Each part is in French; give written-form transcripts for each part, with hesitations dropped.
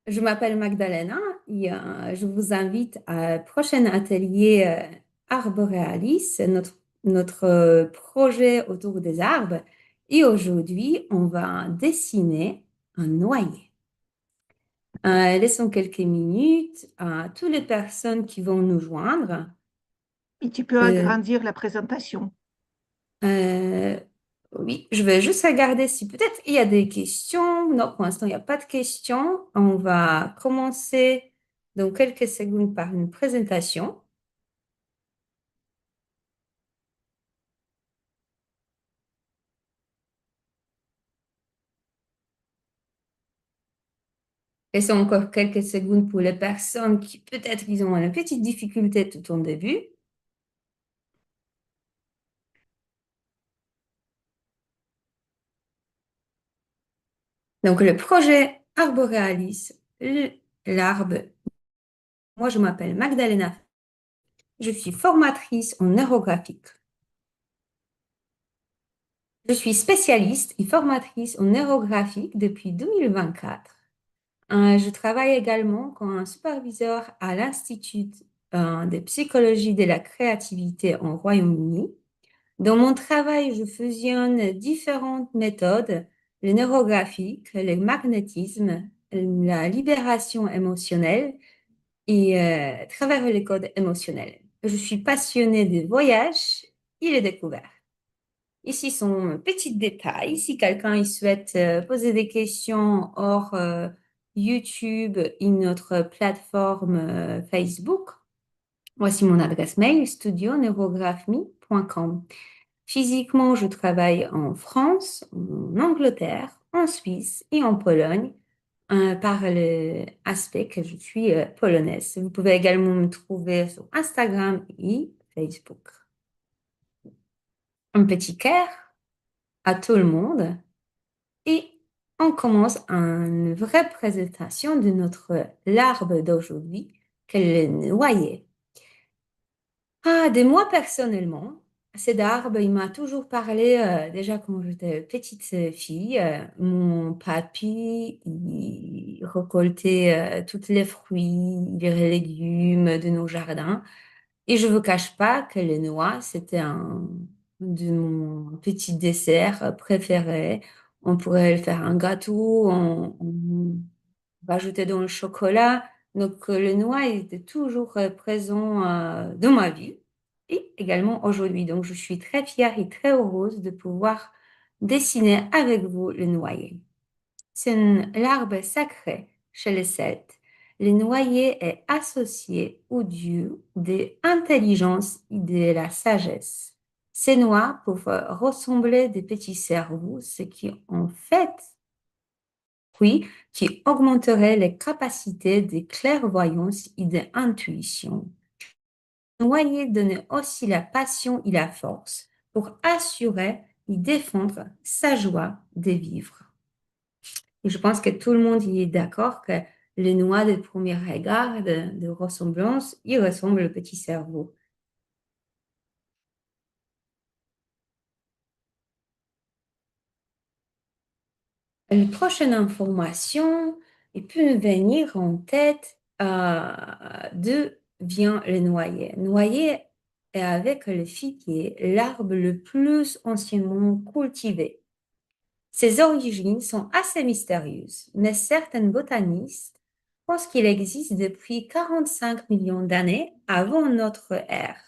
Je m'appelle Magdalena et je vous invite à un prochain atelier Arborealis, notre projet autour des arbres. Et aujourd'hui, on va dessiner un noyer. Laissons quelques minutes à toutes les personnes qui vont nous joindre. Et tu peux Euh, agrandir la présentation. euh, oui, je vais juste regarder si peut-être il y a des questions. Non, pour l'instant, il n'y a pas de questions. On va commencer dans quelques secondes par une présentation. Laissons encore quelques secondes pour les personnes qui peut-être ils ont une petite difficulté tout au début. Donc, le projet Arborealis, l'arbre. Moi, je m'appelle Magdalena. Je suis formatrice en neurographique. Je suis spécialiste et formatrice en neurographique depuis 2024. Je travaille également comme un superviseur à l'Institut de psychologie de la créativité en Royaume-Uni. Dans mon travail, je fusionne différentes méthodes, le neurographique, le magnétisme, la libération émotionnelle et travers les codes émotionnels. Je suis passionnée des voyages et des découvertes. Ici sont petits détails. Si quelqu'un il souhaite poser des questions hors YouTube et notre plateforme Facebook, voici mon adresse mail studioneurographie.com. Physiquement, je travaille en France, en Angleterre, en Suisse et en Pologne par l'aspect que je suis polonaise. Vous pouvez également me trouver sur Instagram et Facebook. Un petit cœur à tout le monde. Et on commence une vraie présentation de notre l'arbre d'aujourd'hui, qu'elle est noyer. De moi personnellement, cet arbre, il m'a toujours parlé déjà quand j'étais petite fille. Mon papy, il récoltait tous les fruits, les légumes de nos jardins. Et je ne vous cache pas que les noix, c'était un de mon petit dessert préféré. On pourrait faire un gâteau, on rajouter dans le chocolat. Donc, le noix était toujours présent dans ma vie et également aujourd'hui. Donc, je suis très fière et très heureuse de pouvoir dessiner avec vous le noyer. C'est l'arbre sacré chez les Celtes. Le noyer est associé au dieu de l'intelligence et de la sagesse. Ces noix peuvent ressembler des petits cerveaux, ce qui en fait, oui, qui augmenterait les capacités de clairvoyance et d'intuition. Le noyer donne aussi la passion et la force pour assurer et défendre sa joie de vivre. Et je pense que tout le monde y est d'accord que les noix de premier regard de ressemblance, ils ressemblent au petit cerveau. Une prochaine information, il peut nous venir en tête d'où vient le noyer. Noyer est avec le figuier l'arbre le plus anciennement cultivé. Ses origines sont assez mystérieuses, mais certains botanistes pensent qu'il existe depuis 45 millions d'années avant notre ère.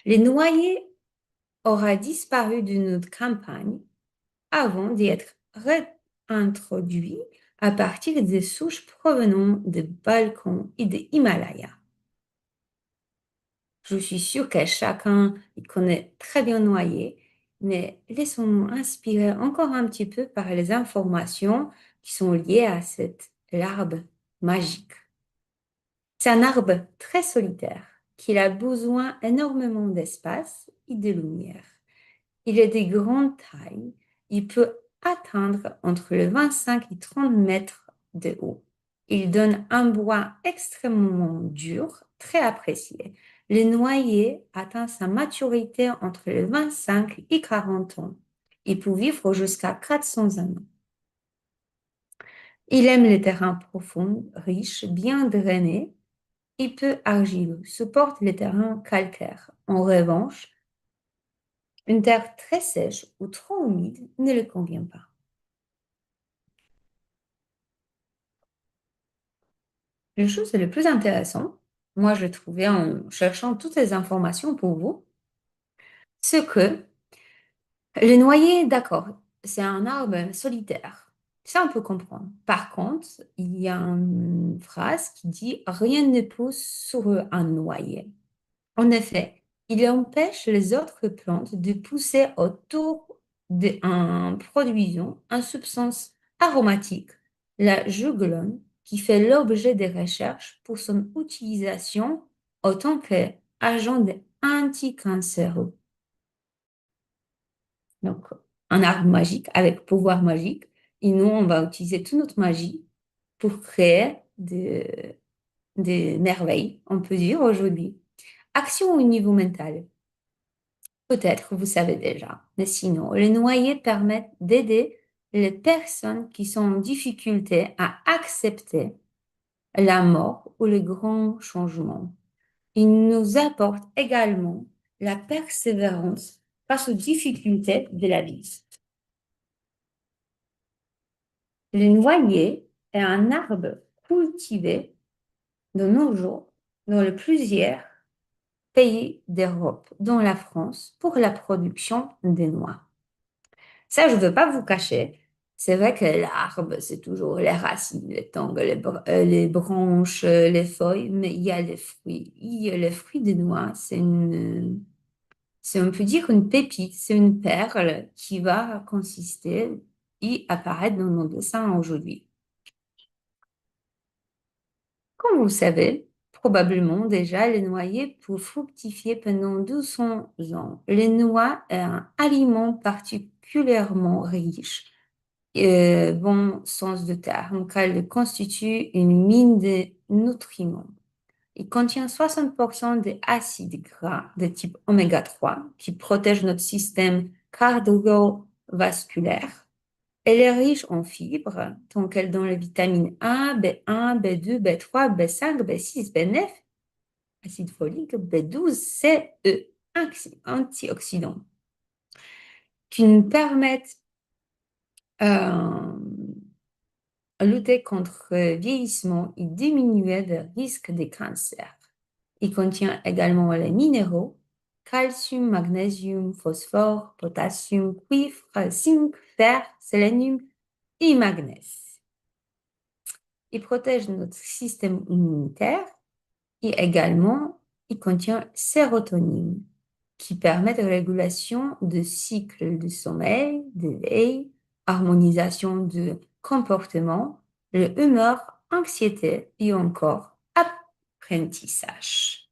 Les noyers auraient disparu de notre campagne avant d'être réintroduits à partir des souches provenant des Balkans et des Himalayas. Je suis sûre que chacun y connaît très bien Noyer, mais laissons-nous inspirer encore un petit peu par les informations qui sont liées à cet arbre magique. C'est un arbre très solitaire, qui a besoin énormément d'espace et de lumière. Il est de grande taille. Il peut atteindre entre le 25 et 30 mètres de haut. Il donne un bois extrêmement dur, très apprécié. Le noyer atteint sa maturité entre le 25 et 40 ans. Il peut vivre jusqu'à 400 ans. Il aime les terrains profonds, riches, bien drainés et peu argileux, supporte les terrains calcaires. En revanche, une terre très sèche ou trop humide ne le convient pas. La chose le plus intéressante, moi je trouvais en cherchant toutes les informations pour vous, c'est que le noyer, d'accord, c'est un arbre solitaire. Ça, on peut comprendre. Par contre, il y a une phrase qui dit rien ne pousse sur un noyer. En effet, il empêche les autres plantes de pousser autour en produisant une substance aromatique, la juglone, qui fait l'objet des recherches pour son utilisation en tant qu'agent anticancéreux. Donc, un arbre magique avec pouvoir magique. Et nous, on va utiliser toute notre magie pour créer des merveilles, on peut dire aujourd'hui. Action au niveau mental. Peut-être vous savez déjà, mais sinon, les noyers permettent d'aider les personnes qui sont en difficulté à accepter la mort ou les grands changements. Ils nous apportent également la persévérance face aux difficultés de la vie. Le noyer est un arbre cultivé de nos jours dans plusieurs pays d'Europe, dont la France, pour la production des noix. Ça, je ne veux pas vous cacher. C'est vrai que l'arbre, c'est toujours les racines, les tangles, les branches, les feuilles, mais il y a les fruits. Il y a les fruits des noix, on peut dire une pépite, c'est une perle qui va consister et apparaître dans nos dessins aujourd'hui. Comme vous le savez, probablement déjà, les noyers peuvent fructifier pendant 200 ans. Les noix est un aliment particulièrement riche, bon sens de terme, car il constitue une mine de nutriments. Il contient 60% des acides gras de type oméga 3 qui protègent notre système cardiovasculaire. Elle est riche en fibres, tant qu'elle dans les vitamines A, B1, B2, B3, B5, B6, B9, acide folique, B12, C, E, antioxydants, qui nous permettent euh, lutter contre le vieillissement et diminuer le risque des cancers. Il contient également les minéraux, calcium, magnésium, phosphore, potassium, cuivre, zinc, fer, sélénium et magnèse. Il protège notre système immunitaire et également il contient sérotonine qui permet la régulation du cycle du sommeil, de l'éveil, harmonisation du comportement, l'humeur, anxiété et encore apprentissage.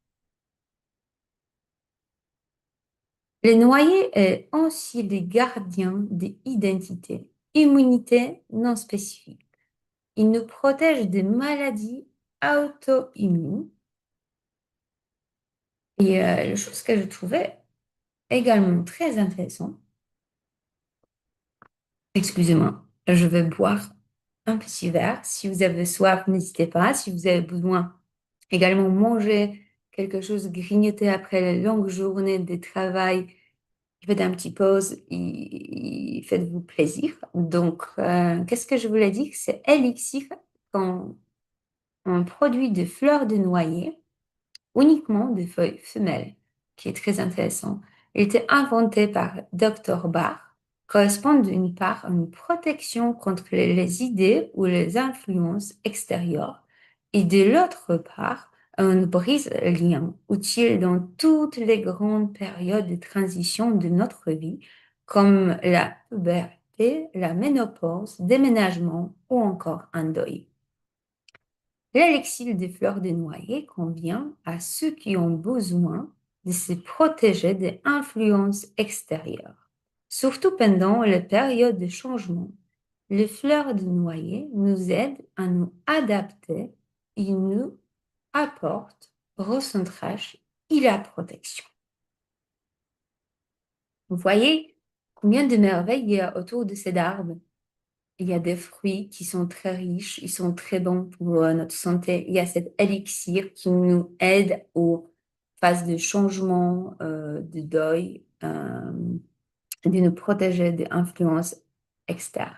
Le noyer est aussi le gardien d'identité, immunité non spécifique. Il nous protège des maladies auto-immunes. Et la chose que je trouvais également très intéressante, excusez-moi, je vais boire un petit verre. Si vous avez soif, n'hésitez pas. Si vous avez besoin également manger quelque chose, grignoter après la longue journée de travail, faites un petit pause et faites-vous plaisir. Donc, qu'est-ce que je voulais dire? C'est Elixir, quand un produit de fleurs de noyer, uniquement des feuilles femelles, qui est très intéressant. Il était inventé par Dr. Bach, correspond d'une part à une protection contre les idées ou les influences extérieures, et de l'autre part, un brise-lien utile dans toutes les grandes périodes de transition de notre vie, comme la puberté, la ménopause, déménagement ou encore un deuil. L'élixir des fleurs de noyer convient à ceux qui ont besoin de se protéger des influences extérieures, surtout pendant les périodes de changement. Les fleurs de noyer nous aident à nous adapter et nous apportent recentrage et la protection. Vous voyez combien de merveilles il y a autour de cet arbre. Il y a des fruits qui sont très riches, ils sont très bons pour notre santé. Il y a cet élixir qui nous aide aux phases de changement, de deuil, de nous protéger des influences externes.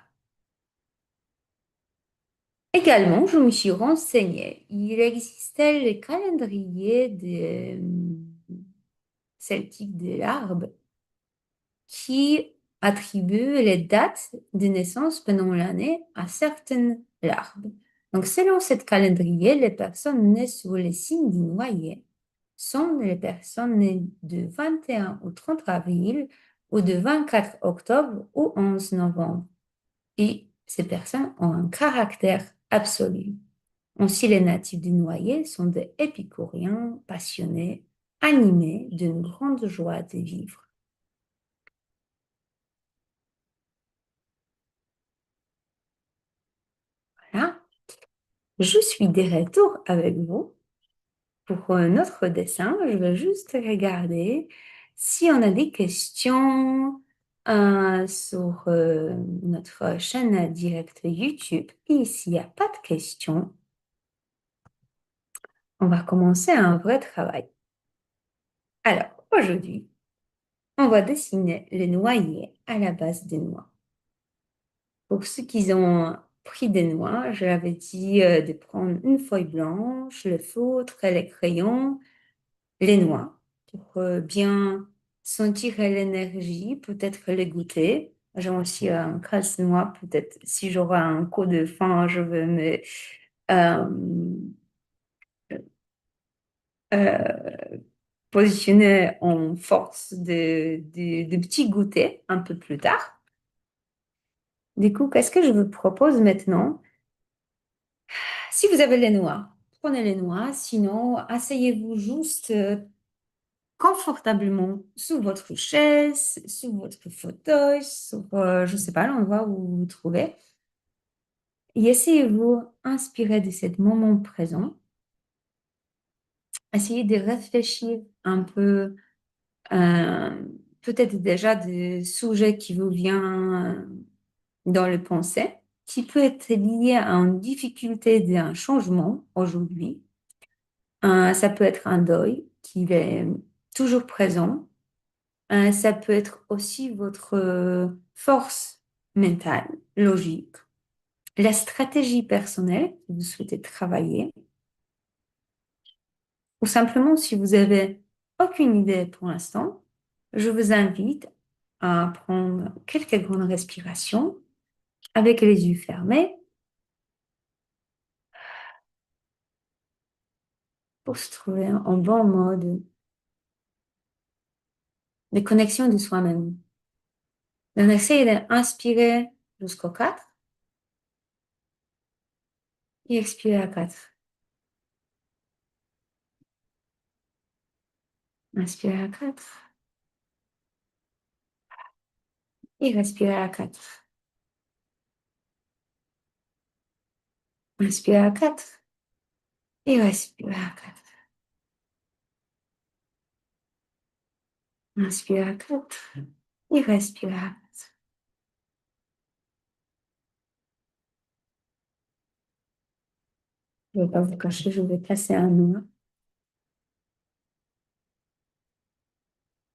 Également, je me suis renseignée. Il existait le calendrier des celtiques de l'arbre qui attribue les dates de naissance pendant l'année à certaines larves. Donc, selon ce calendrier, les personnes nées sous les signes du noyer sont les personnes nées de 21 au 30 avril ou de 24 octobre au 11 novembre. Et ces personnes ont un caractère absolu. Aussi, les natifs du noyer sont des épicuriens passionnés, animés d'une grande joie de vivre. Voilà. Je suis de retour avec vous pour notre dessin. Je vais juste regarder si on a des questions sur notre chaîne directe YouTube. Et s'il n'y a pas de questions, on va commencer un vrai travail. Alors, aujourd'hui, on va dessiner le noyer à la base des noix. Pour ceux qui ont pris des noix, je l'avais dit de prendre une feuille blanche, le feutre, les crayons, les noix pour bien sentir l'énergie, peut-être les goûter. J'ai aussi un casse-noix, peut-être si j'aurai un coup de faim, je vais me euh, euh, positionner en force de petits goûters un peu plus tard. Du coup, qu'est-ce que je vous propose maintenant? Si vous avez les noix, prenez les noix, sinon asseyez-vous juste confortablement sous votre chaise, sous votre fauteuil, sur, je ne sais pas, l'endroit où vous vous trouvez. Et essayez-vous inspirer de ce moment présent. Essayez de réfléchir un peu, euh, peut-être déjà des sujets qui vous viennent dans le pensée, qui peut être lié à une difficulté d'un changement aujourd'hui. Ça peut être un deuil qui est toujours présent. Ça peut être aussi votre force mentale, logique, la stratégie personnelle que vous souhaitez travailler, ou simplement si vous avez aucune idée pour l'instant, je vous invite à prendre quelques grandes respirations avec les yeux fermés pour se trouver en bon mode de connexion de soi-même. Donc, essayez d'inspirer jusqu'au 4 et expirer à 4. Inspirez à 4 et respirez à 4. Inspirez à 4 et respirez à 4. Inspirez à 4 et respirez à 4. Je ne vais pas vous cacher, je vais placer un noix.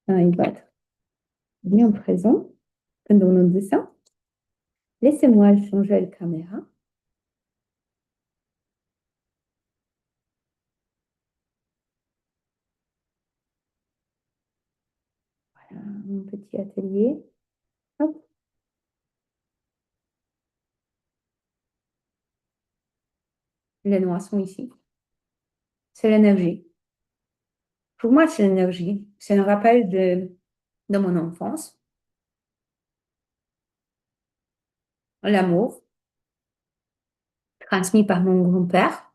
Il va être bien présent dans notre dessin. Laissez-moi changer la caméra. Voilà, mon petit atelier. Hop, les noix sont ici. C'est l'énergie. Pour moi, c'est l'énergie. C'est un rappel de mon enfance, l'amour transmis par mon grand-père,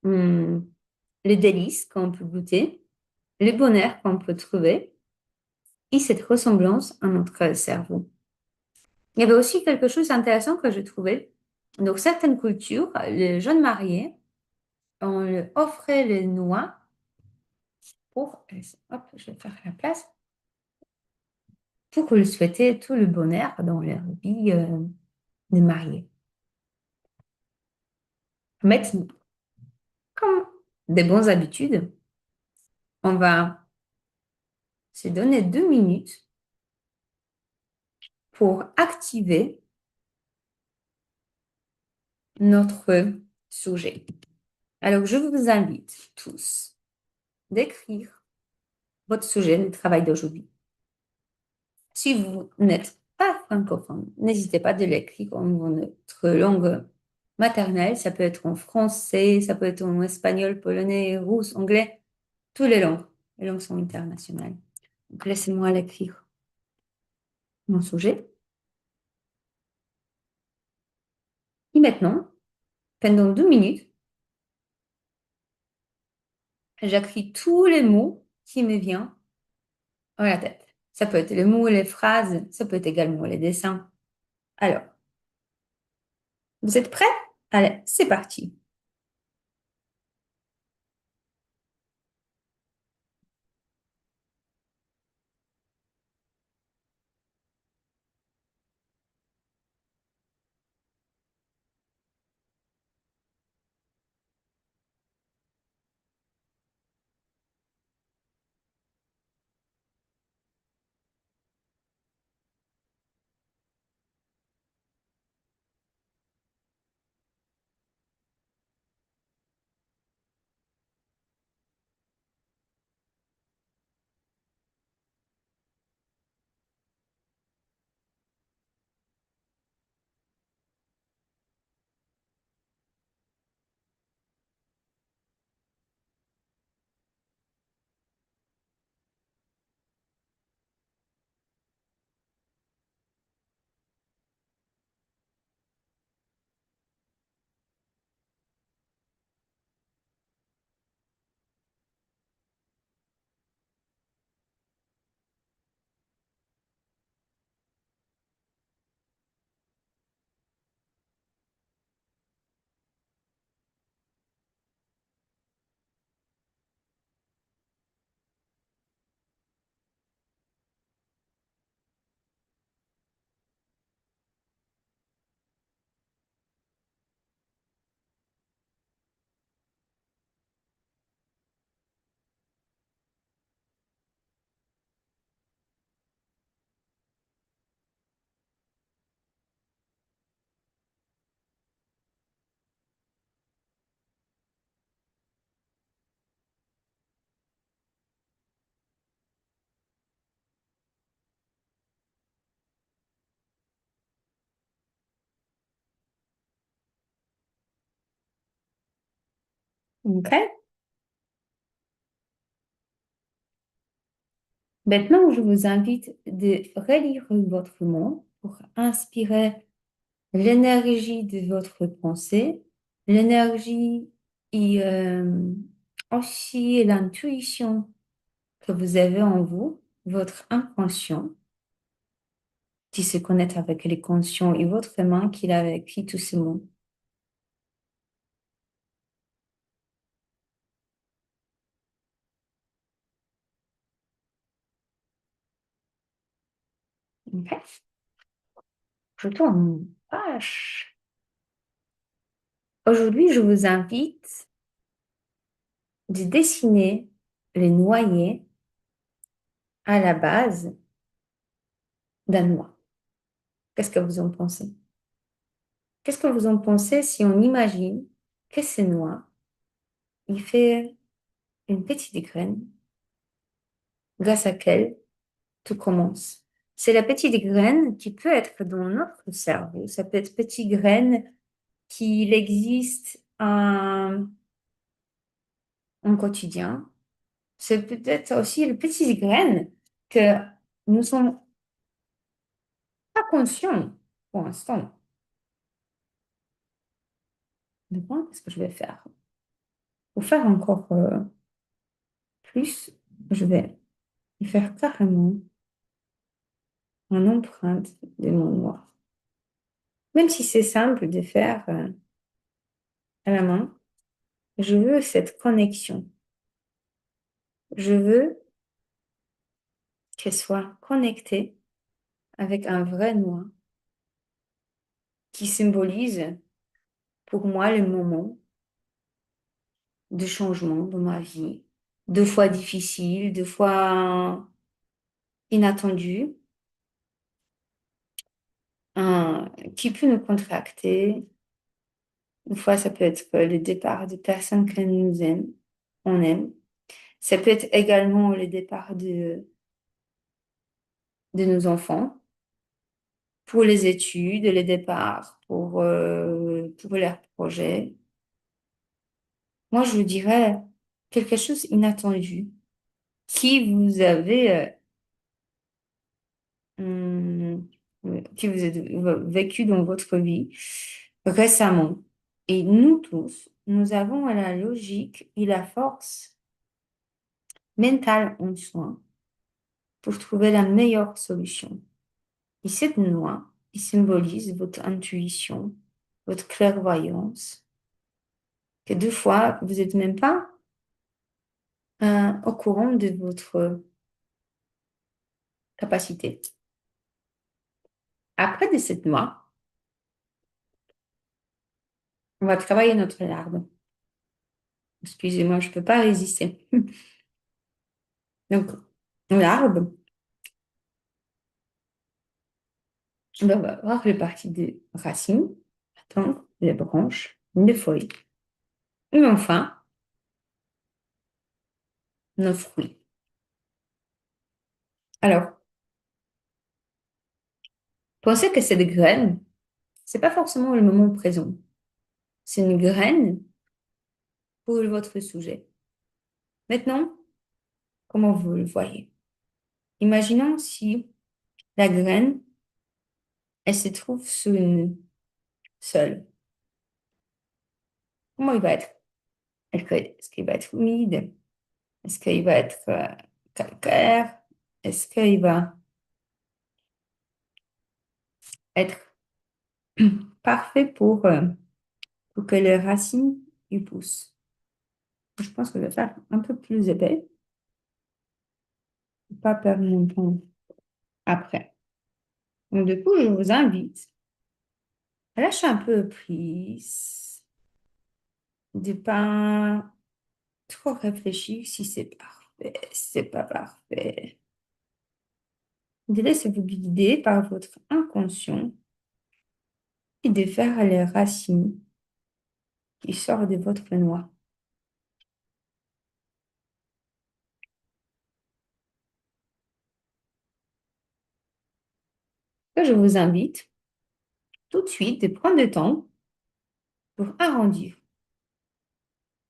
hum, les délices qu'on peut goûter, le bonheur qu'on peut trouver et cette ressemblance à notre cerveau. Il y avait aussi quelque chose d'intéressant que j'ai trouvé. Dans certaines cultures, les jeunes mariés, on leur offrait les noix pour... Hop, je vais faire la place. pour lui souhaiter tout le bonheur dans leur vie de mariée. Maintenant, comme des bonnes habitudes, on va se donner 2 minutes pour activer notre sujet. Alors, je vous invite tous d'écrire votre sujet de travail d'aujourd'hui. Si vous n'êtes pas francophone, n'hésitez pas de l'écrire en votre langue maternelle. Ça peut être en français, ça peut être en espagnol, polonais, russe, anglais, toutes les langues. Les langues sont internationales. Donc, laissez-moi l'écrire, mon sujet. Et maintenant, pendant 2 minutes, j'écris tous les mots qui me viennent à la tête. Ça peut être les mots, les phrases, ça peut être également les dessins. Alors, vous êtes prêts? Allez, c'est parti. OK? Maintenant, je vous invite de relire votre mot pour inspirer l'énergie de votre pensée, l'énergie et aussi l'intuition que vous avez en vous, votre inconscient, qui se connecte avec les conscients et votre main qui a écrit tous ces mots. OK? Je tourne une page. Aujourd'hui, je vous invite de dessiner les noyers à la base d'un noix. Qu'est-ce que vous en pensez? Qu'est-ce que vous en pensez si on imagine que ces noix, il fait une petite graine grâce à laquelle tout commence? C'est la petite graine qui peut être dans notre cerveau. Ça peut être petite graine qui existe en quotidien. C'est peut-être aussi les petites graines que nous ne sommes pas conscients pour l'instant. Maintenant, qu'est-ce que je vais faire? Pour faire encore plus, je vais y faire carrément une empreinte de mon noir. Même si c'est simple de faire à la main, je veux cette connexion. Je veux qu'elle soit connectée avec un vrai noix qui symbolise pour moi le moment de changement dans ma vie, deux fois difficile, deux fois inattendu, qui peut nous contracter. Une fois, ça peut être le départ de personnes que nous aiment, on aime. Ça peut être également le départ de nos enfants pour les études, le départ pour leurs projets. Moi, je vous dirais quelque chose inattendu qui vous avez, hum, qui vous êtes vécu dans votre vie récemment. Et nous tous, nous avons la logique et la force mentale en soi pour trouver la meilleure solution. Et cette noix, il symbolise votre intuition, votre clairvoyance, que deux fois, vous n'êtes même pas au courant de votre capacité. Après de cette noix, on va travailler notre larve. Excusez-moi, je ne peux pas résister. Donc, l'arbre, on va avoir les parties des racines, donc les branches, les feuilles, et enfin, nos fruits. Alors, pensez que cette graine, c'est pas forcément le moment présent. C'est une graine pour votre sujet. Maintenant, comment vous le voyez? Imaginons si la graine, elle se trouve sur une seule. Comment il va être? Est-ce qu'il va être humide? Est-ce qu'il va être calcaire? Est-ce qu'il va être parfait pour que les racines y poussent? Je pense que je vais faire un peu plus épais pour pas perdre mon temps après. Donc, du coup, je vous invite à lâcher un peu prise, de pas trop réfléchir si c'est parfait, si c'est pas parfait. De laisser vous guider par votre inconscient et de faire les racines qui sortent de votre noix. Je vous invite tout de suite de prendre le temps pour arrondir.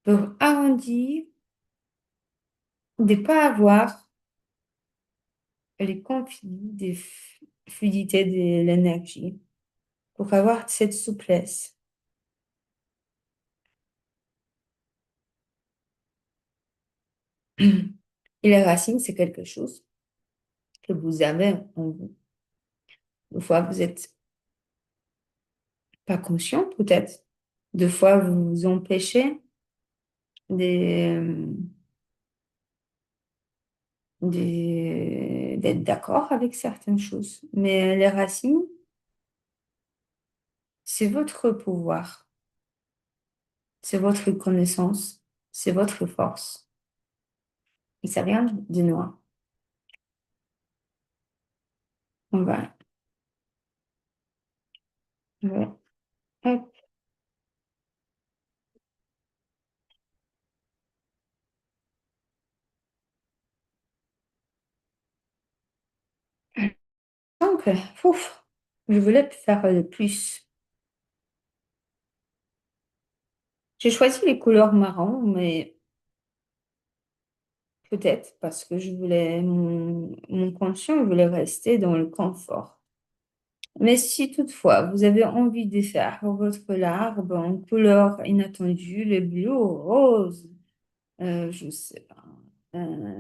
Pour arrondir, de ne pas avoir les conflits de fluidité de l'énergie, pour avoir cette souplesse. Et les racines, c'est quelque chose que vous avez en vous. Des fois, vous n'êtes pas conscient, peut-être. Des fois, vous vous empêchez de, d'être d'accord avec certaines choses. Mais les racines, c'est votre pouvoir, c'est votre connaissance, c'est votre force. Et ça vient de nous. On va, ouais. Hop. Donc, ouf, je voulais faire le plus. J'ai choisi les couleurs marron, mais peut-être parce que je voulais, mon conscient voulait rester dans le confort. Mais si toutefois vous avez envie de faire votre larve en couleur inattendue, le bleu, rose, je sais pas,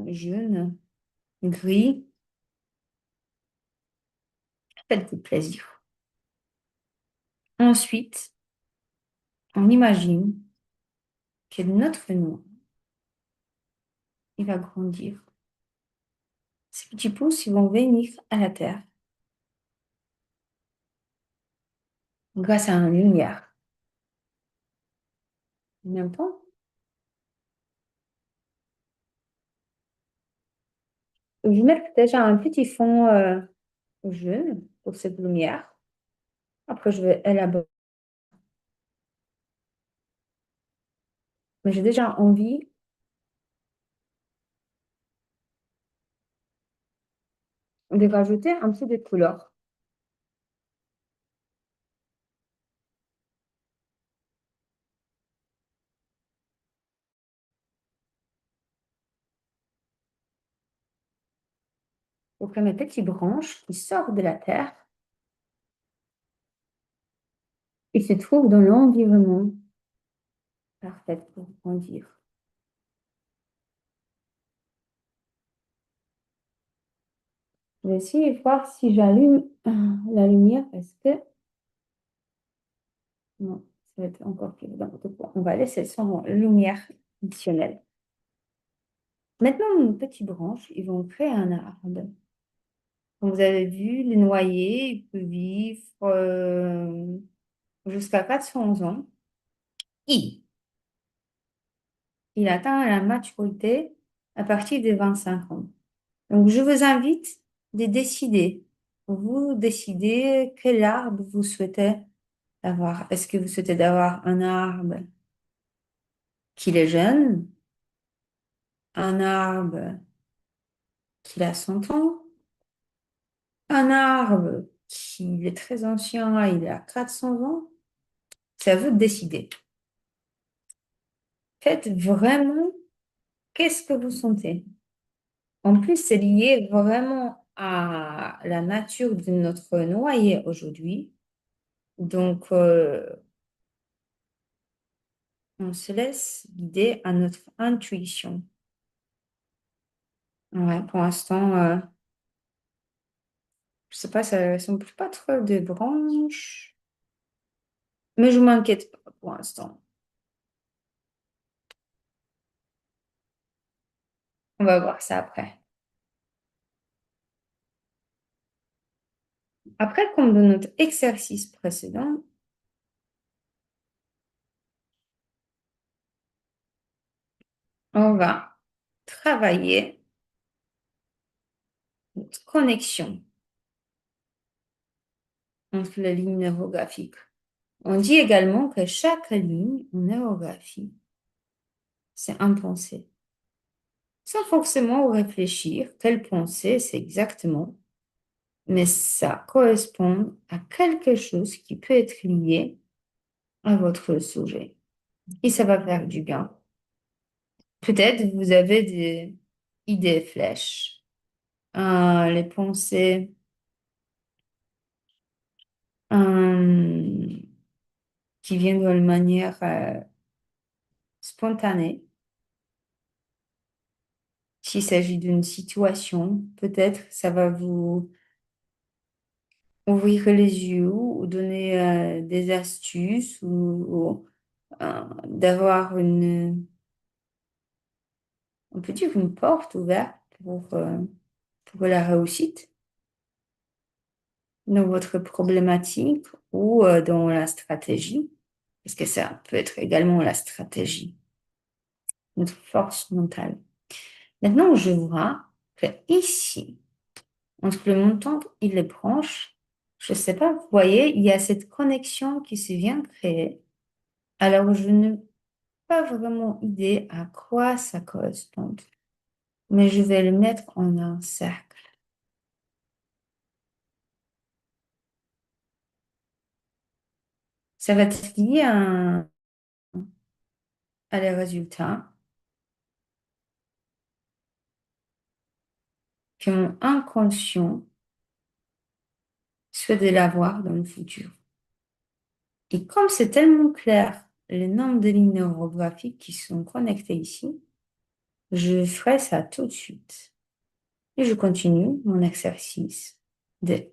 jaune, gris, faites-vous plaisir. Ensuite, on imagine que notre noix, il va grandir. Ces petits pousses, ils vont venir à la terre. grâce à une lumière. Même pas. Je vais mettre déjà un petit fond jaune pour cette lumière. Après, je vais élaborer. Mais j'ai déjà envie de rajouter un peu de couleur pour que mes petites branches qui sortent de la terre, ils se trouvent dans l'environnement parfait pour grandir. Je vais essayer de voir si j'allume la lumière parce que non, ça va être encore plus évident. Donc, on va laisser sans lumière additionnelle. Maintenant, nos petites branches, ils vont créer un arbre. Comme vous avez vu, les noyers, ils peuvent vivre jusqu'à 400 ans. I. Il atteint la maturité à partir de 25 ans. Donc, je vous invite de décider. Vous décidez quel arbre vous souhaitez avoir. Est-ce que vous souhaitez avoir un arbre qui est jeune, un arbre qui a 100 ans, un arbre qui est très ancien, il a 400 ans? C'est à vous de décider. Faites vraiment qu'est-ce que vous sentez. En plus, c'est lié vraiment à la nature de notre noyer aujourd'hui. Donc, on se laisse guider à notre intuition. Ouais, pour l'instant, je sais pas, ça ne semble pas trop de branches, mais je m'inquiète pas pour l'instant. On va voir ça après. Après, comme dans notre exercice précédent, on va travailler notre connexion entre les lignes neurographiques. On dit également que chaque ligne en neurographie, c'est une pensée. Sans forcément réfléchir quelle pensée c'est exactement, mais ça correspond à quelque chose qui peut être lié à votre sujet. Et ça va faire du bien. Peut-être vous avez des idées flèches, les pensées euh, qui viennent d'une manière spontanée. S'il s'agit d'une situation, peut-être ça va vous ouvrir les yeux ou donner des astuces ou d'avoir on peut dire une porte ouverte pour la réussite dans votre problématique ou dans la stratégie, parce que ça peut être également la stratégie, notre force mentale. Maintenant, je vois que ici, entre le montant et les branches, je ne sais pas, vous voyez, il y a cette connexion qui se vient créer. Alors, je n'ai pas vraiment idée à quoi ça correspond, mais je vais le mettre en un cercle. Ça va être lié à les résultats que mon inconscient souhaite de l'avoir dans le futur. Et comme c'est tellement clair, le nombre de lignes neurographiques qui sont connectées ici, je ferai ça tout de suite. Et je continue mon exercice de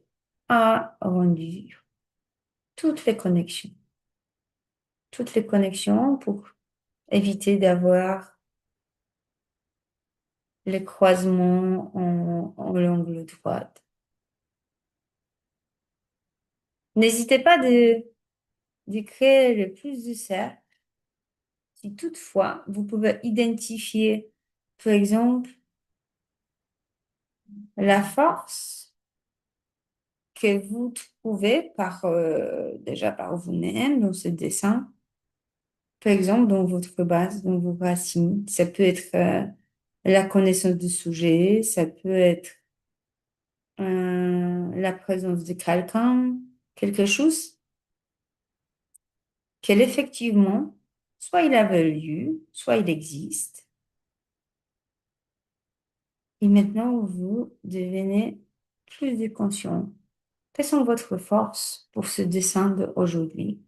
arrondir toutes les connexions. Toutes les connexions pour éviter d'avoir les croisements en l'angle droit. N'hésitez pas de créer le plus de cercles si toutefois vous pouvez identifier, par exemple, la force que vous trouvez déjà par vous-même dans ce dessin, par exemple, dans votre base, dans vos racines. Ça peut être la connaissance du sujet, ça peut être la présence de quelqu'un, quelque chose qu'elle effectivement, soit il avait lieu, soit il existe. Et maintenant, vous devenez plus de conscient. Quelles sont votre force pour ce dessin d'aujourd'hui?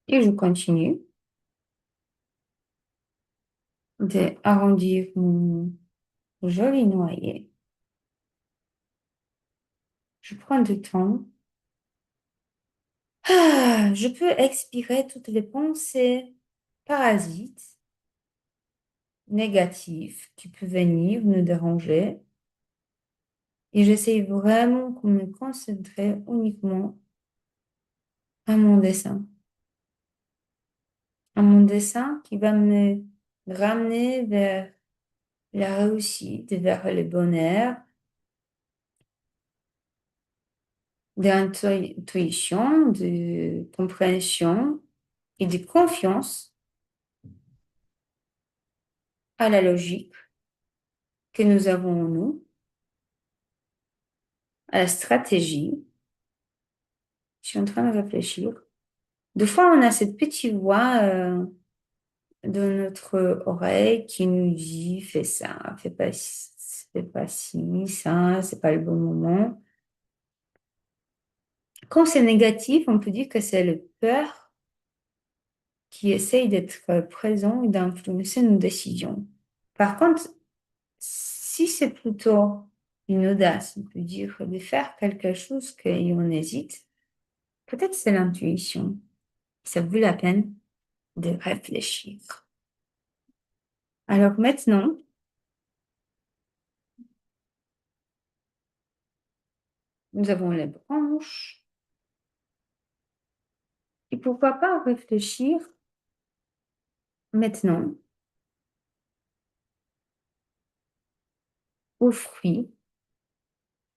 Et je continue d'arrondir mon joli noyer. Je prends du temps. Je peux expirer toutes les pensées parasites, négatives qui peuvent venir nous déranger. Et j'essaie vraiment de me concentrer uniquement à mon dessin. À mon dessin qui va me ramener vers la réussite, vers le bonheur, d'intuition, de compréhension et de confiance à la logique que nous avons en nous, à la stratégie. Je suis en train de réfléchir. Des fois, on a cette petite voix dans notre oreille qui nous dit, fais ça, fais pas ci, ça, c'est pas le bon moment. Quand c'est négatif, on peut dire que c'est le peur qui essaye d'être présent et d'influencer nos décisions. Par contre, si c'est plutôt une audace, on peut dire de faire quelque chose qu'on hésite, peut-être c'est l'intuition. Ça vaut la peine de réfléchir. Alors maintenant, nous avons les branches. Et pourquoi pas réfléchir maintenant aux fruits,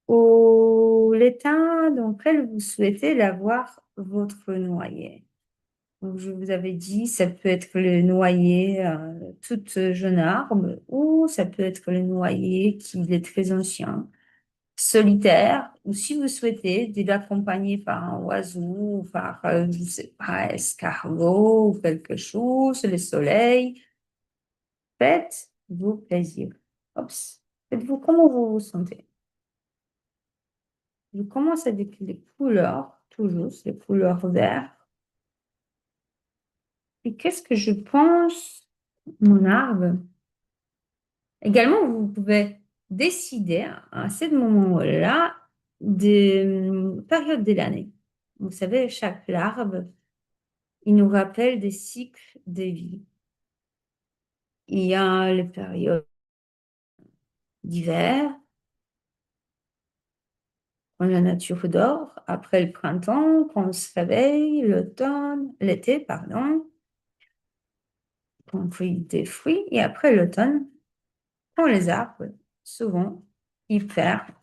au l'état dans lequel vous souhaitez l'avoir votre noyer. Donc, je vous avais dit, ça peut être le noyer toute jeune arbre ou ça peut être le noyer qui est très ancien, solitaire, ou si vous souhaitez, de l'accompagner par un oiseau ou par, je sais pas, escargot ou quelque chose, le soleil. Faites-vous plaisir. Oups. Faites-vous comment vous vous sentez. Je commence avec les couleurs, toujours les couleurs vertes. Et qu'est-ce que je pense, mon arbre? Également, vous pouvez décider à ce moment-là des périodes de l'année. Vous savez, chaque arbre, il nous rappelle des cycles de vie. Il y a les périodes d'hiver, quand la nature dort, après le printemps, quand on se réveille, l'été, pardon, quand on cueille des fruits, et après l'automne, quand les arbres, souvent, ils perdent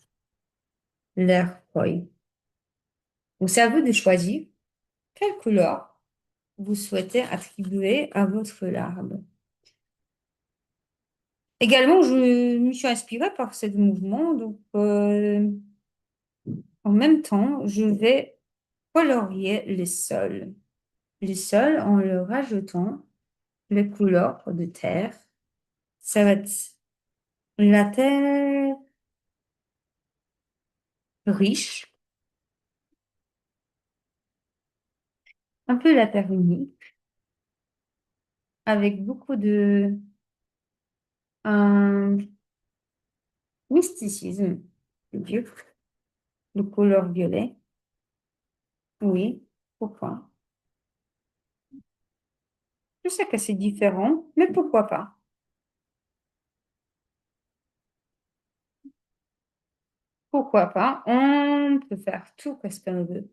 leurs feuilles. Donc, c'est à vous de choisir quelle couleur vous souhaitez attribuer à votre arbre. Également, je me suis inspirée par ce mouvement, donc en même temps, je vais colorier le sol. Le sol en le rajoutant les couleurs de terre. Ça va être la terre riche, un peu la terre unique, avec beaucoup de euh, mysticisme, je veux dire, de couleur violet. Oui, pourquoi? Je sais que c'est différent, mais pourquoi pas? Pourquoi pas? On peut faire tout ce qu'on veut.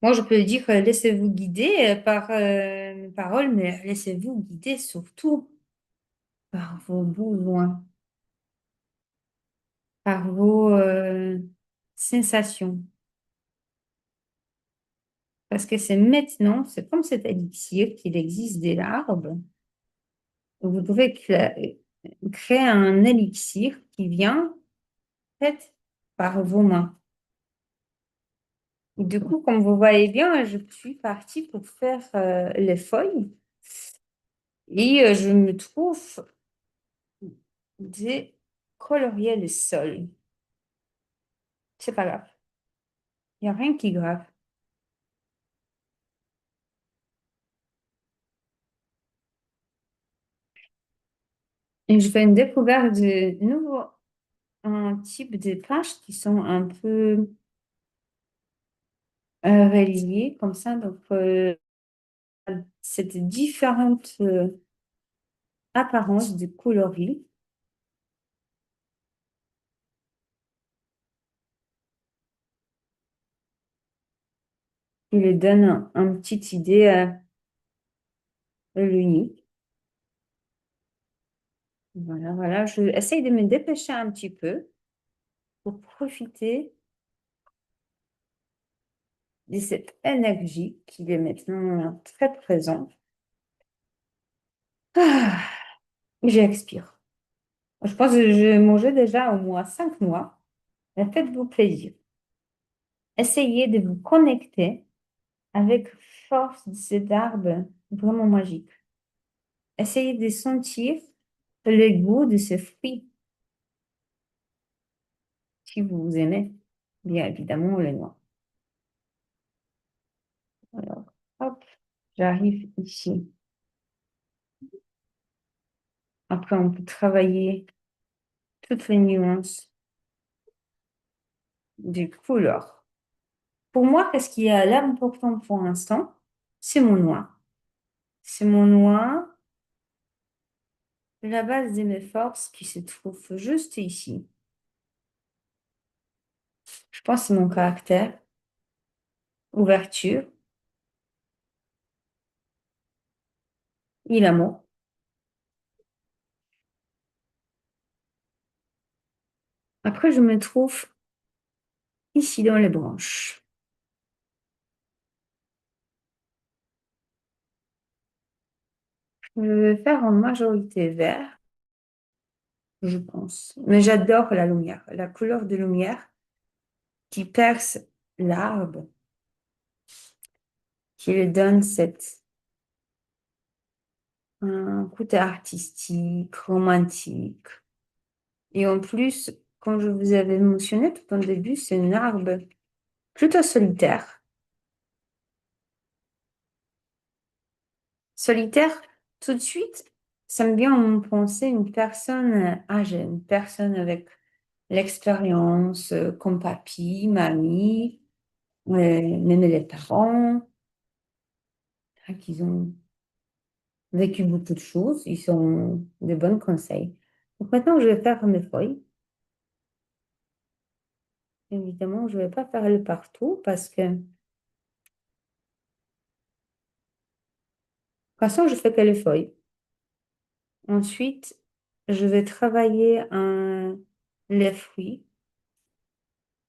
Moi, je peux dire, laissez-vous guider par mes paroles, mais laissez-vous guider surtout par vos besoins, par vos sensations. Parce que c'est maintenant, c'est comme cet élixir qu'il existe des larves. Vous pouvez créer un élixir qui vient fait par vos mains. Du coup, comme vous voyez bien, je suis partie pour faire les feuilles et je me trouve de colorier le sol. C'est pas grave. Il n'y a rien qui est grave. Et je fais une découverte de nouveaux un type de planches qui sont un peu reliées comme ça. Donc, cette différente apparence de coloris qui lui donne un petite idée de l'uni. Voilà, voilà. Je essaye de me dépêcher un petit peu pour profiter de cette énergie qui est maintenant très présente. Ah, j'expire. Je pense que je mangeais déjà au moins 5 mois. Mais faites-vous plaisir. Essayez de vous connecter avec force de cet arbre vraiment magique. Essayez de sentir le goût de ce fruit si vous aimez, bien évidemment, le noix. Alors, hop, j'arrive ici. Après, on peut travailler toutes les nuances des couleurs. Pour moi, qu'est-ce qui est l'important pour l'instant? C'est mon noix. C'est mon noix, la base de mes forces qui se trouve juste ici. Je pense que c'est mon caractère, ouverture et l'amour. Après, je me trouve ici dans les branches. Je vais faire en majorité vert, je pense. Mais j'adore la lumière, la couleur de lumière qui perce l'arbre, qui lui donne cette un côté artistique, romantique. Et en plus, quand je vous avais mentionné tout au début, c'est un arbre plutôt solitaire. Solitaire, tout de suite, ça me vient en penser une personne âgée, une personne avec l'expérience, comme papy, mamie, même les parents, hein, qui ont vécu beaucoup de choses, ils sont de bons conseils. Donc maintenant, je vais faire mes feuilles. Évidemment, je ne vais pas faire le partout parce que, de toute façon, je fais que les feuilles. Ensuite, je vais travailler les fruits.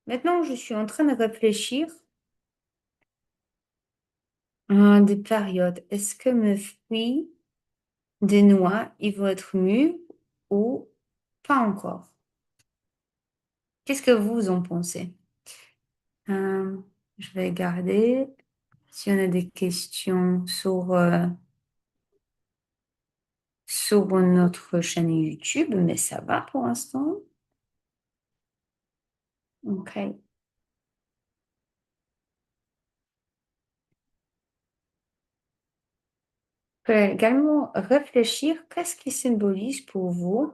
Maintenant, je suis en train de réfléchir à des périodes. Est-ce que mes fruits des noix, ils vont être mûrs ou pas encore? Qu'est-ce que vous en pensez? Euh, je vais regarder si on a des questions sur notre chaîne YouTube, mais ça va pour l'instant. OK. Peut également réfléchir, qu'est-ce qui symbolise pour vous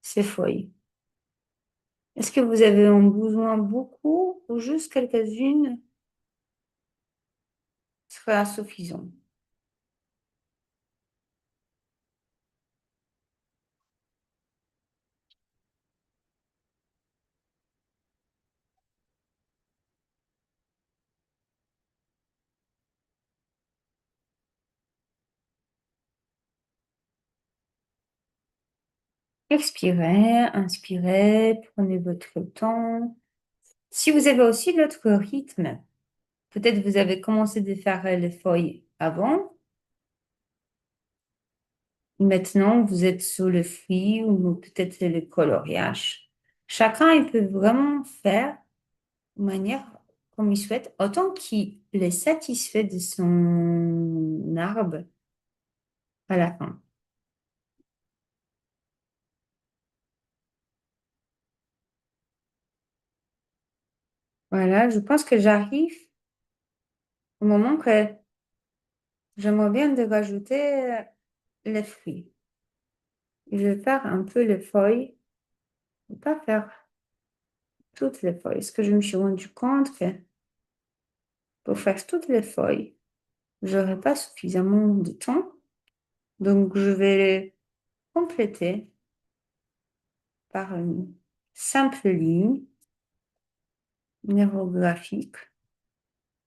ces feuilles? Est-ce que vous avez en besoin beaucoup ou juste quelques-unes sera suffisant? Expirez, inspirez, prenez votre temps. Si vous avez aussi l'autre rythme, peut-être vous avez commencé de faire les feuilles avant. Maintenant, vous êtes sur le fruit ou peut-être le coloriage. Chacun, il peut vraiment faire de manière comme il souhaite, autant qu'il est satisfait de son arbre à la fin. Voilà, je pense que j'arrive au moment que j'aimerais bien de rajouter les fruits. Je vais faire un peu les feuilles, ne pas faire toutes les feuilles, parce que je me suis rendu compte que pour faire toutes les feuilles, j'aurais pas suffisamment de temps. Donc, je vais les compléter par une simple ligne néurographique,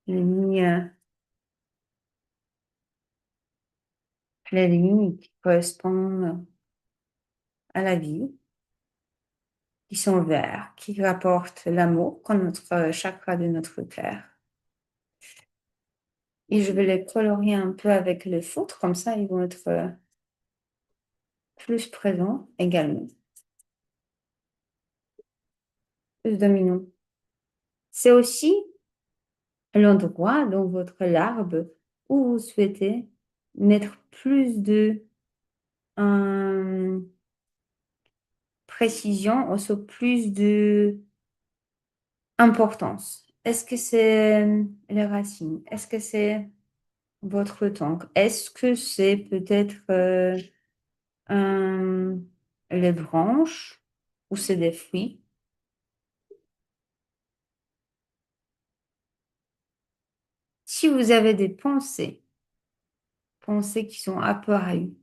les lignes qui correspondent à la vie, qui sont verts, qui rapportent l'amour comme notre chakra de notre cœur. Et je vais les colorier un peu avec le feutre, comme ça ils vont être plus présents également, plus dominants. C'est aussi l'endroit dans votre larve où vous souhaitez mettre plus de précision, aussi plus de importance. Est-ce que c'est les racines? Est-ce que c'est votre tronc? Est-ce que c'est peut-être un- les branches ou c'est des fruits? Si vous avez des pensées qui sont apparues,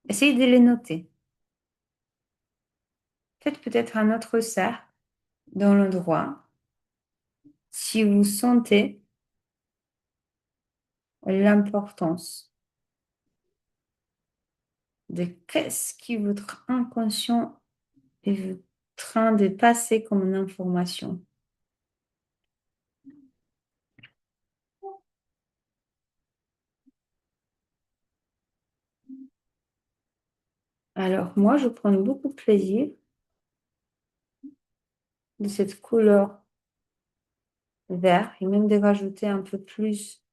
essayez de les noter. Faites peut-être un autre cercle dans l'endroit. Si vous sentez l'importance de qu'est-ce qui votre inconscient est en train de passer comme une information. Alors, moi, je prends beaucoup de plaisir de cette couleur vert et même de rajouter un peu plus,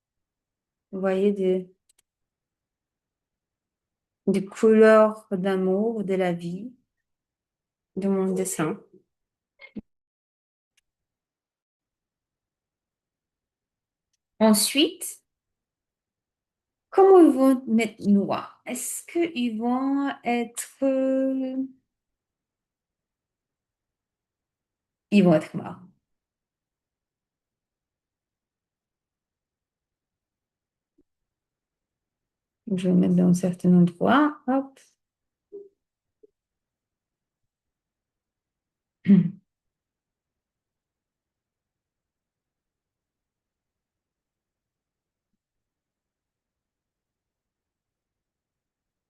vous voyez, des couleurs d'amour, de la vie, de mon dessin. Ensuite, comment ils vont mettre noir? Est-ce qu'ils vont être... ils vont être noirs. Je vais mettre dans un certain endroit. Hop.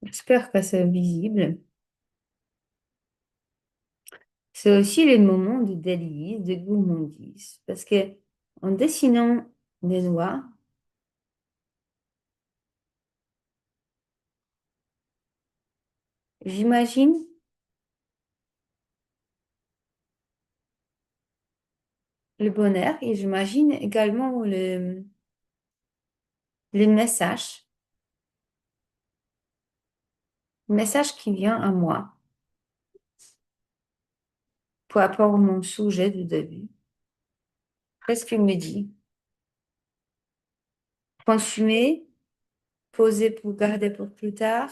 J'espère que c'est visible. C'est aussi les moments de délice, de gourmandise. Parce que en dessinant des noix, j'imagine le bonheur et j'imagine également le message qui vient à moi par rapport à mon sujet du début. Qu'est-ce qu'il me dit? Consumer, poser pour garder pour plus tard,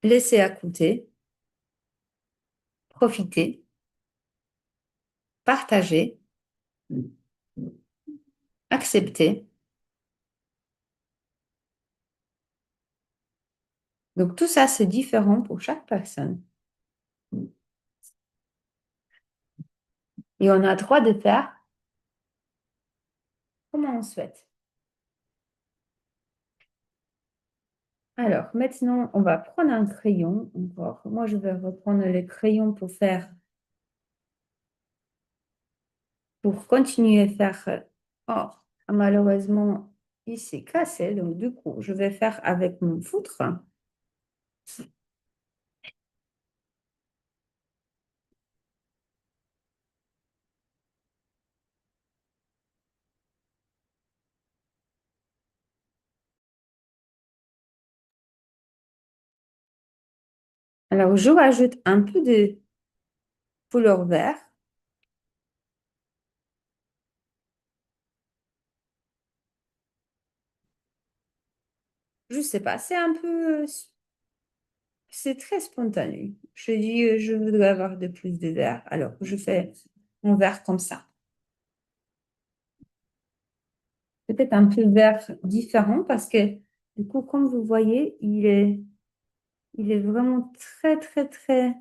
laisser à côté, profiter, partager, accepter. Donc tout ça, c'est différent pour chaque personne. Et on a le droit de faire comme on souhaite. Alors, maintenant, on va prendre un crayon encore. Moi, je vais reprendre le crayon pour continuer à faire. Oh, malheureusement, il s'est cassé. Donc, du coup, je vais faire avec mon foutre. Alors, je rajoute un peu de couleur vert. Je sais pas, c'est très spontané. Je dis, je voudrais avoir de plus de vert. Alors, je fais mon vert comme ça. Peut-être un peu vert différent parce que, du coup, comme vous voyez, il est vraiment très, très, très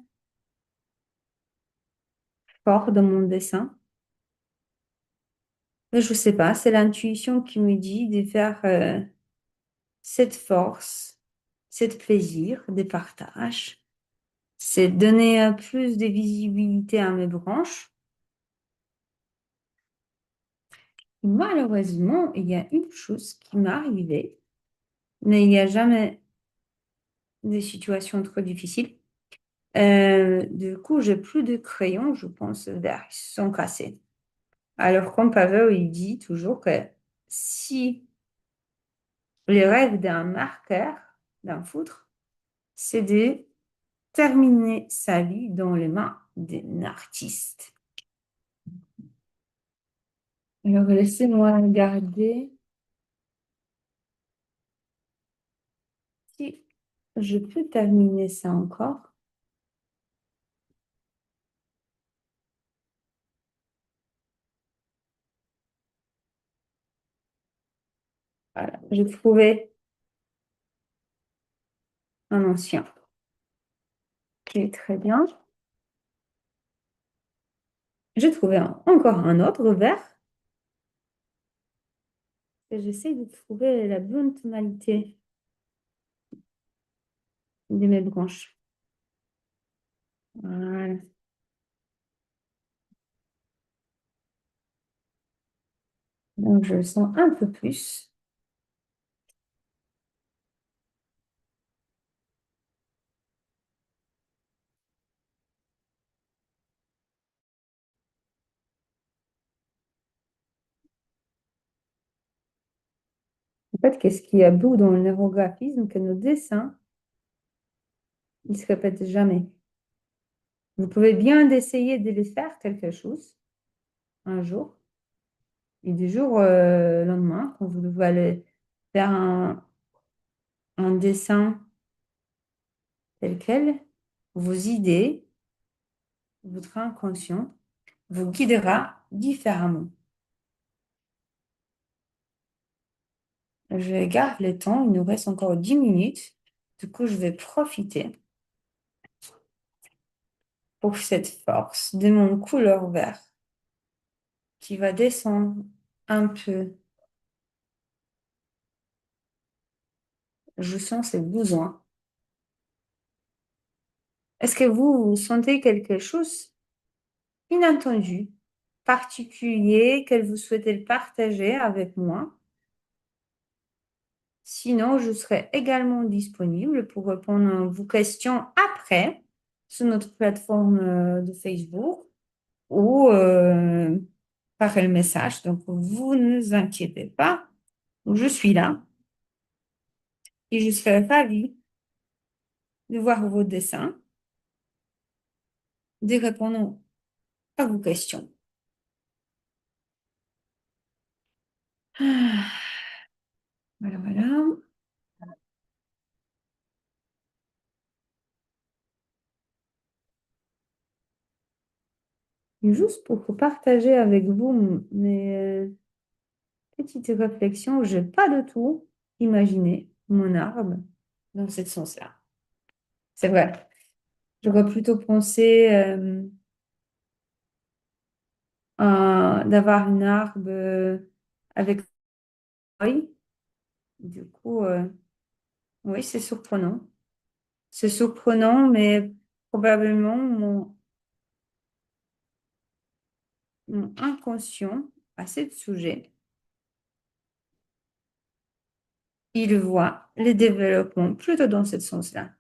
fort dans mon dessin. Mais je sais pas, c'est l'intuition qui me dit de faire cette force, cette plaisir de partage. C'est donner plus de visibilité à mes branches. Malheureusement, il y a une chose qui m'est arrivée, mais il n'y a jamais des situations trop difficiles. Du coup, j'ai plus de crayons, je pense, verts, ils sont cassés. Alors, comme Pavel, il dit toujours que si le rêve d'un marqueur, d'un foutre, c'est de terminer sa vie dans les mains d'un artiste. Alors, laissez-moi regarder si je peux terminer ça encore. Voilà, j'ai trouvé un ancien qui est très bien. J'ai trouvé encore un autre vert et j'essaie de trouver la bonne tonalité de mes branches. Voilà. Donc, je le sens un peu plus. En fait, qu'est-ce qu'il y a beau dans le neurographisme que nos dessins, ils se répètent jamais. Vous pouvez bien essayer de les faire quelque chose un jour, et du jour au lendemain, quand vous devez aller faire un dessin tel quel, vos idées, votre inconscient vous guidera différemment. Je garde le temps, il nous reste encore 10 minutes. Du coup, je vais profiter pour cette force de mon couleur vert qui va descendre un peu. Je sens ce besoin. Est-ce que vous sentez quelque chose inattendu, particulier, que vous souhaitez le partager avec moi? Sinon, je serai également disponible pour répondre à vos questions après sur notre plateforme de Facebook ou par le message. Donc, vous ne vous inquiétez pas, je suis là et je serai ravie de voir vos dessins, de répondre à vos questions. Ah, voilà, voilà. Et juste pour partager avec vous mes petites réflexions, je n'ai pas du tout imaginé mon arbre dans ce sens-là. C'est vrai. J'aurais plutôt pensé d'avoir une arbre avec feuilles. Du coup, Oui, c'est surprenant. C'est surprenant, mais probablement mon inconscient à ce sujet, il voit les développements plutôt dans ce sens-là.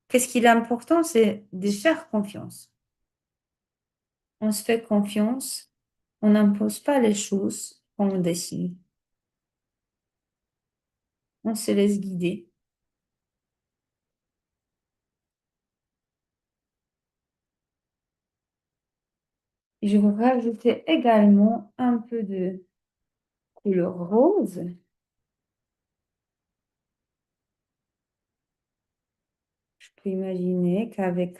Qu'est-ce qui est important, c'est de faire confiance. On se fait confiance, on n'impose pas les choses quand on décide. On se laisse guider. Et je vais rajouter également un peu de couleur rose. Je peux imaginer qu'avec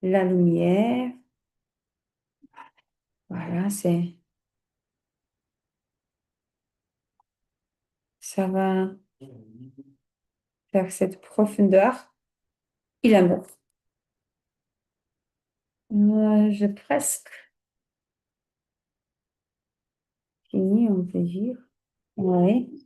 la lumière, voilà, ça va faire cette profondeur et l'amour. Moi, j'ai presque fini, on peut dire. Oui.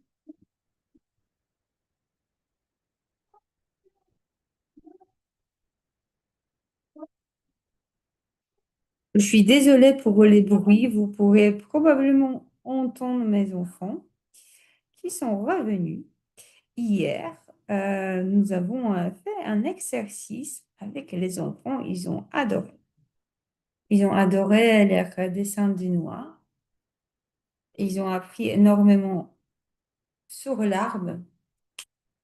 Je suis désolée pour les bruits. Vous pourrez probablement entendre mes enfants qui sont revenus. Hier, nous avons fait un exercice avec les enfants. Ils ont adoré. Ils ont adoré leurs dessins du noir. Ils ont appris énormément sur l'arbre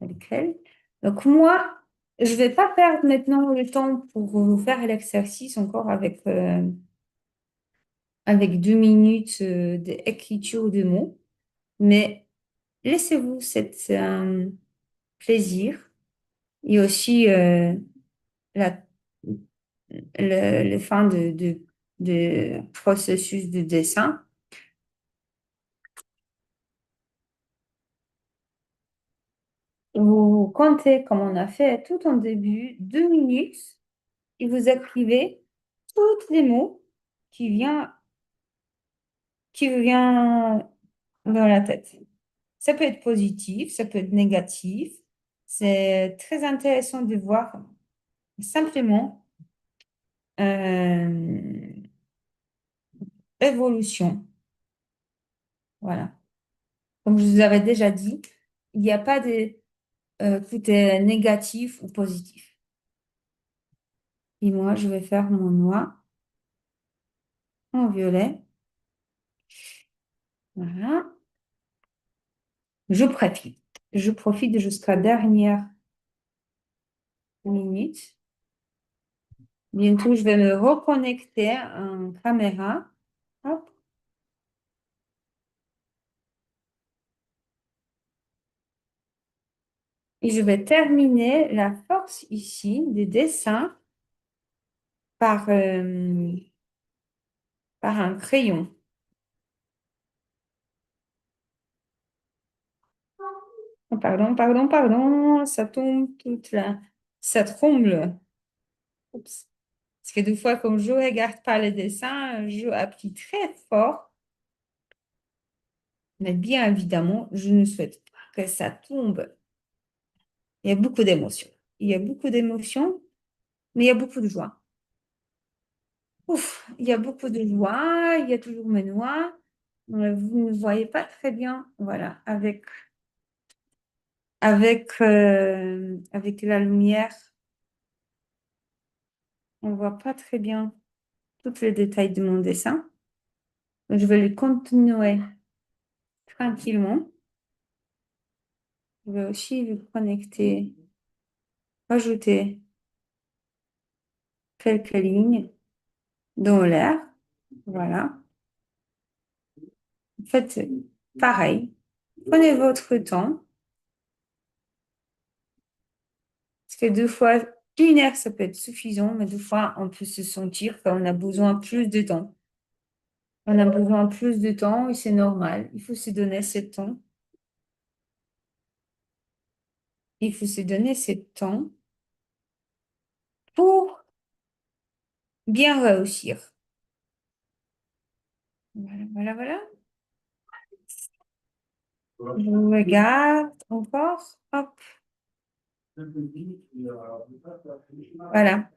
avec elle. Donc moi, je vais pas perdre maintenant le temps pour vous faire l'exercice encore avec 2 minutes d'écriture de mots, mais laissez-vous cet plaisir et aussi la, le fin de processus de dessin. Vous comptez, comme on a fait tout en début, 2 minutes et vous écrivez tous les mots qui viennent qui vous vient dans la tête. Ça peut être positif, ça peut être négatif. C'est très intéressant de voir simplement euh, évolution. Voilà. Comme je vous avais déjà dit, il n'y a pas de côté négatif ou positif. Et moi, je vais faire mon noix en violet. Voilà. Je profite. Je profite jusqu'à dernière minute. Bientôt, je vais me reconnecter en caméra. Hop. Et je vais terminer la force ici des dessins par, par un crayon. Oh, pardon, pardon, pardon, ça tombe toute là. Ça tremble. Oups. Parce que des fois, comme je ne regarde pas les dessins, je appuie très fort. Mais bien évidemment, je ne souhaite pas que ça tombe. Il y a beaucoup d'émotions. Il y a beaucoup d'émotions, mais il y a beaucoup de joie. Ouf, il y a beaucoup de joie, il y a toujours mes noix. Vous ne voyez pas très bien, voilà, avec la lumière, on ne voit pas très bien tous les détails de mon dessin. Donc, je vais le continuer tranquillement. Je vais aussi le connecter, rajouter quelques lignes dans l'air. Voilà. Faites pareil. Prenez votre temps. Parce que deux fois, 1 heure, ça peut être suffisant, mais deux fois, on peut se sentir qu'on a besoin plus de temps. On a besoin plus de temps et c'est normal. Il faut se donner ce temps. Il faut se donner ce temps pour bien réussir. Voilà, voilà, voilà. Je regarde encore. Hop. Voilà.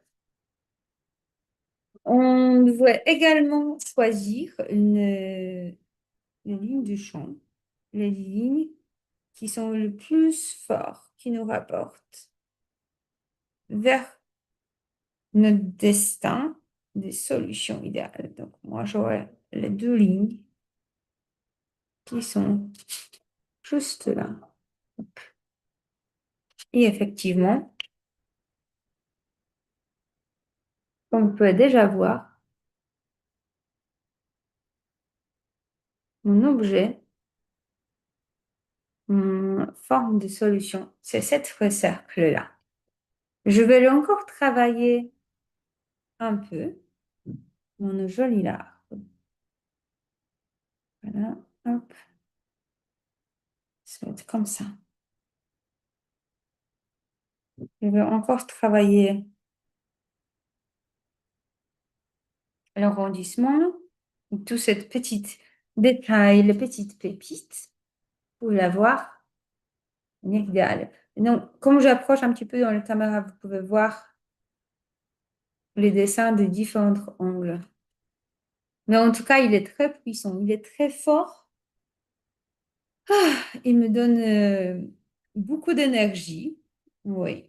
On devrait également choisir une ligne du champ, les lignes qui sont le plus fortes, qui nous rapportent vers notre destin des solutions idéales. Donc, moi, j'aurais les deux lignes qui sont juste là. Et effectivement, comme vous pouvez déjà voir, mon objet, mon forme de solution, c'est cet cercle-là. Je vais le encore travailler un peu, mon joli là. Voilà, hop, ça va être comme ça. Je vais encore travailler l'arrondissement, tout cette petite détail, les petites pépites, pour l'avoir idéal. Donc, comme j'approche un petit peu dans la caméra, vous pouvez voir les dessins de différents angles. Mais en tout cas, il est très puissant, il est très fort. Il me donne beaucoup d'énergie, oui,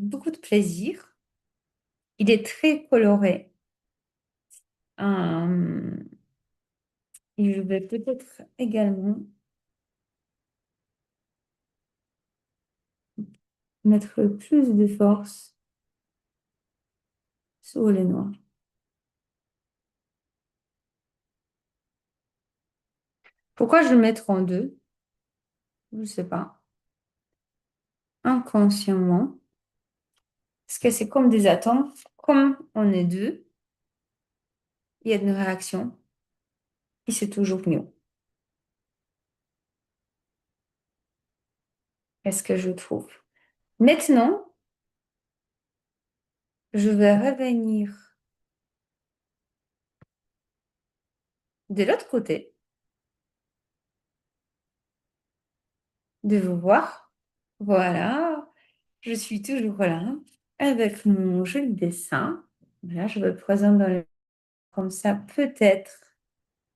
beaucoup de plaisir. Il est très coloré. Euh, et je vais peut-être également mettre plus de force sur les noirs. Pourquoi je le mettre en deux? Je ne sais pas. Inconsciemment. Parce que c'est comme des atomes. Comme on est deux, il y a une réaction et c'est toujours mieux. Est-ce que je trouve? Maintenant, je vais revenir de l'autre côté, de vous voir. Voilà, je suis toujours là avec mon joli dessin. Là, je vais le présenter comme ça. Peut-être,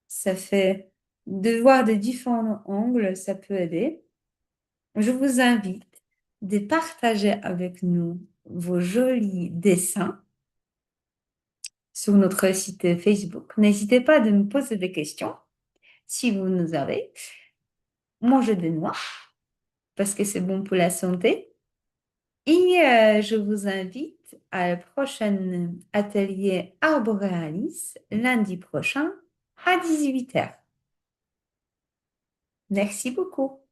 ça fait de voir de différents angles, ça peut aider. Je vous invite de partager avec nous vos jolis dessins sur notre site Facebook. N'hésitez pas de me poser des questions si vous nous avez. Mangez des noix parce que c'est bon pour la santé. Et je vous invite à le prochain atelier Arborealis lundi prochain à 18h. Merci beaucoup.